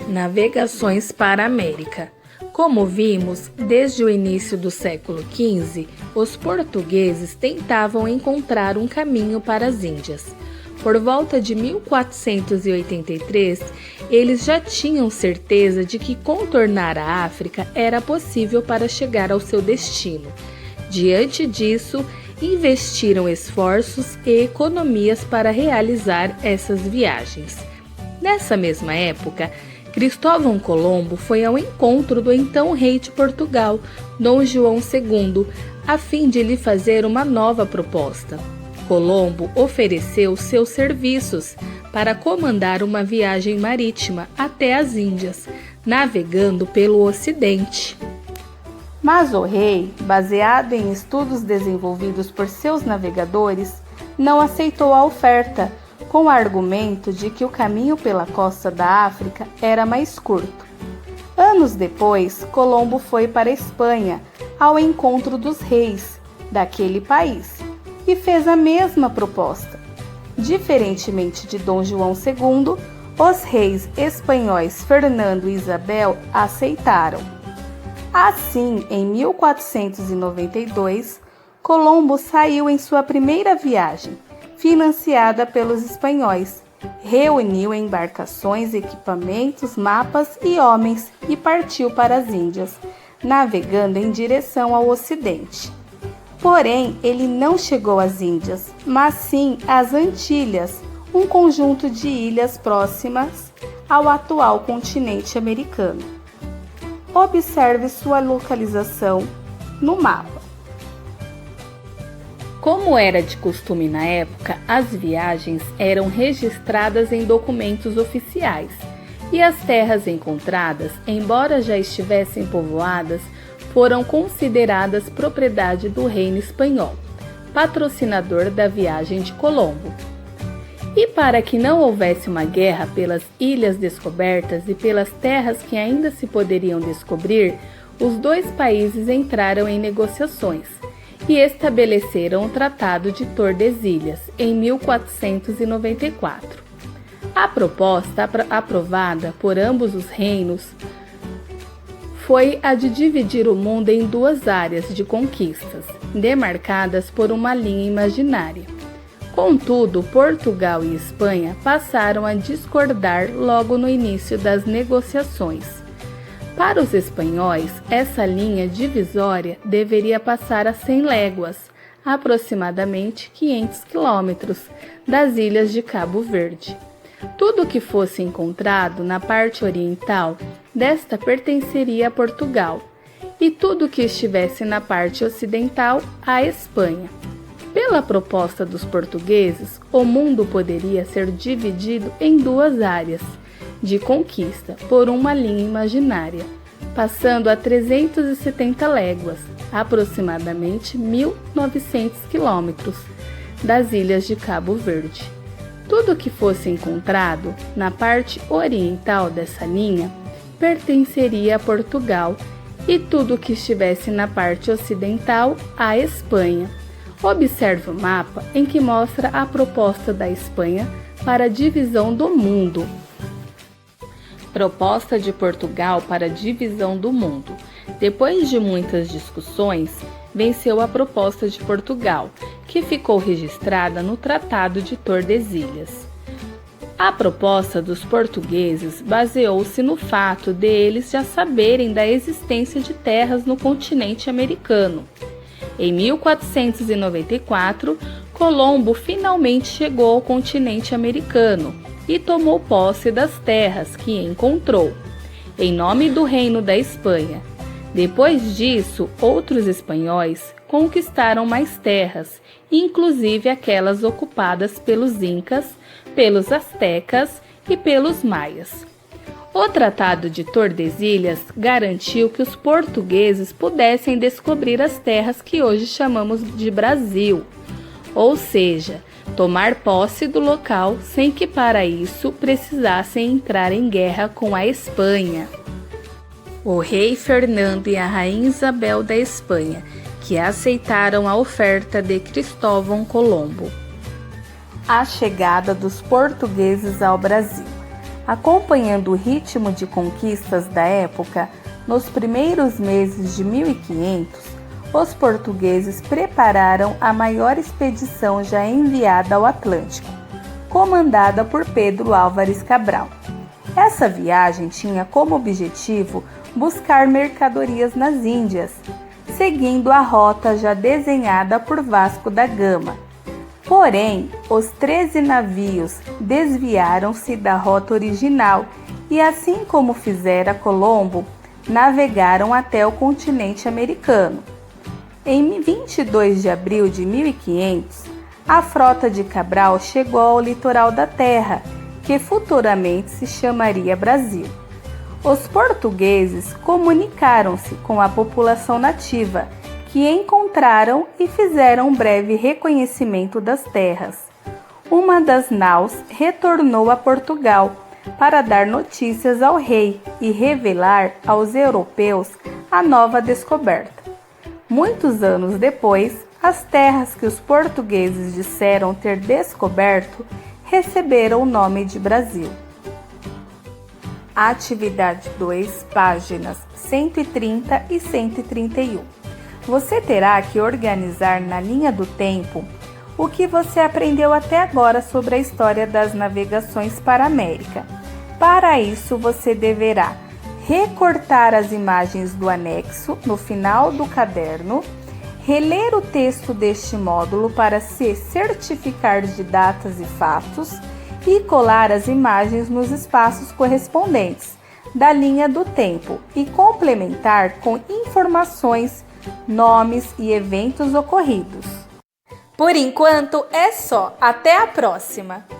Navegações para a América. Como vimos, desde o início do século XV, os portugueses tentavam encontrar um caminho para as Índias. Por volta de 1483, eles já tinham certeza de que contornar a África era possível para chegar ao seu destino. Diante disso, investiram esforços e economias para realizar essas viagens. Nessa mesma época, Cristóvão Colombo foi ao encontro do então rei de Portugal, Dom João II, a fim de lhe fazer uma nova proposta. Colombo ofereceu seus serviços para comandar uma viagem marítima até as Índias, navegando pelo Ocidente. Mas o rei, baseado em estudos desenvolvidos por seus navegadores, não aceitou a oferta, com o argumento de que o caminho pela costa da África era mais curto. Anos depois, Colombo foi para a Espanha, ao encontro dos reis daquele país, e fez a mesma proposta. Diferentemente de Dom João II, os reis espanhóis Fernando e Isabel aceitaram. Assim, em 1492, Colombo saiu em sua primeira viagem, financiada pelos espanhóis, reuniu embarcações, equipamentos, mapas e homens e partiu para as Índias, navegando em direção ao Ocidente. Porém, ele não chegou às Índias, mas sim às Antilhas, um conjunto de ilhas próximas ao atual continente americano. Observe sua localização no mapa. Como era de costume na época, as viagens eram registradas em documentos oficiais e as terras encontradas, embora já estivessem povoadas, foram consideradas propriedade do reino espanhol, patrocinador da viagem de Colombo. E para que não houvesse uma guerra pelas ilhas descobertas e pelas terras que ainda se poderiam descobrir, os dois países entraram em negociações e estabeleceram o Tratado de Tordesilhas em 1494. A proposta aprovada por ambos os reinos foi a de dividir o mundo em duas áreas de conquistas, demarcadas por uma linha imaginária. Contudo, Portugal e Espanha passaram a discordar logo no início das negociações. Para os espanhóis, essa linha divisória deveria passar a 100 léguas, aproximadamente 500 quilômetros, das ilhas de Cabo Verde. Tudo que fosse encontrado na parte oriental desta pertenceria a Portugal, e tudo que estivesse na parte ocidental à Espanha. Pela proposta dos portugueses, o mundo poderia ser dividido em duas áreas de conquista por uma linha imaginária, passando a 370 léguas, aproximadamente 1.900 quilômetros, das ilhas de Cabo Verde. Tudo que fosse encontrado na parte oriental dessa linha pertenceria a Portugal e tudo que estivesse na parte ocidental à Espanha. Observe o mapa em que mostra a proposta da Espanha para a divisão do mundo. Proposta de Portugal para a divisão do mundo. Depois de muitas discussões, venceu a proposta de Portugal, que ficou registrada no Tratado de Tordesilhas. A proposta dos portugueses baseou-se no fato de eles já saberem da existência de terras no continente americano. Em 1494, Colombo finalmente chegou ao continente americano e tomou posse das terras que encontrou, em nome do Reino da Espanha. Depois disso, outros espanhóis conquistaram mais terras, inclusive aquelas ocupadas pelos incas, pelos astecas e pelos maias. O Tratado de Tordesilhas garantiu que os portugueses pudessem descobrir as terras que hoje chamamos de Brasil, ou seja, tomar posse do local sem que para isso precisassem entrar em guerra com a Espanha. O rei Fernando e a rainha Isabel da Espanha, que aceitaram a oferta de Cristóvão Colombo. A chegada dos portugueses ao Brasil. Acompanhando o ritmo de conquistas da época, nos primeiros meses de 1500, os portugueses prepararam a maior expedição já enviada ao Atlântico, comandada por Pedro Álvares Cabral. Essa viagem tinha como objetivo buscar mercadorias nas Índias, seguindo a rota já desenhada por Vasco da Gama. Porém, os 13 navios desviaram-se da rota original e, assim como fizera Colombo, navegaram até o continente americano. Em 22 de abril de 1500, a frota de Cabral chegou ao litoral da terra, que futuramente se chamaria Brasil. Os portugueses comunicaram-se com a população nativa, que encontraram e fizeram um breve reconhecimento das terras. Uma das naus retornou a Portugal para dar notícias ao rei e revelar aos europeus a nova descoberta. Muitos anos depois, as terras que os portugueses disseram ter descoberto receberam o nome de Brasil. Atividade 2, páginas 130 e 131. Você terá que organizar na linha do tempo o que você aprendeu até agora sobre a história das navegações para a América. Para isso, você deverá recortar as imagens do anexo no final do caderno, reler o texto deste módulo para se certificar de datas e fatos e colar as imagens nos espaços correspondentes da linha do tempo e complementar com informações, nomes e eventos ocorridos. Por enquanto é só. Até a próxima!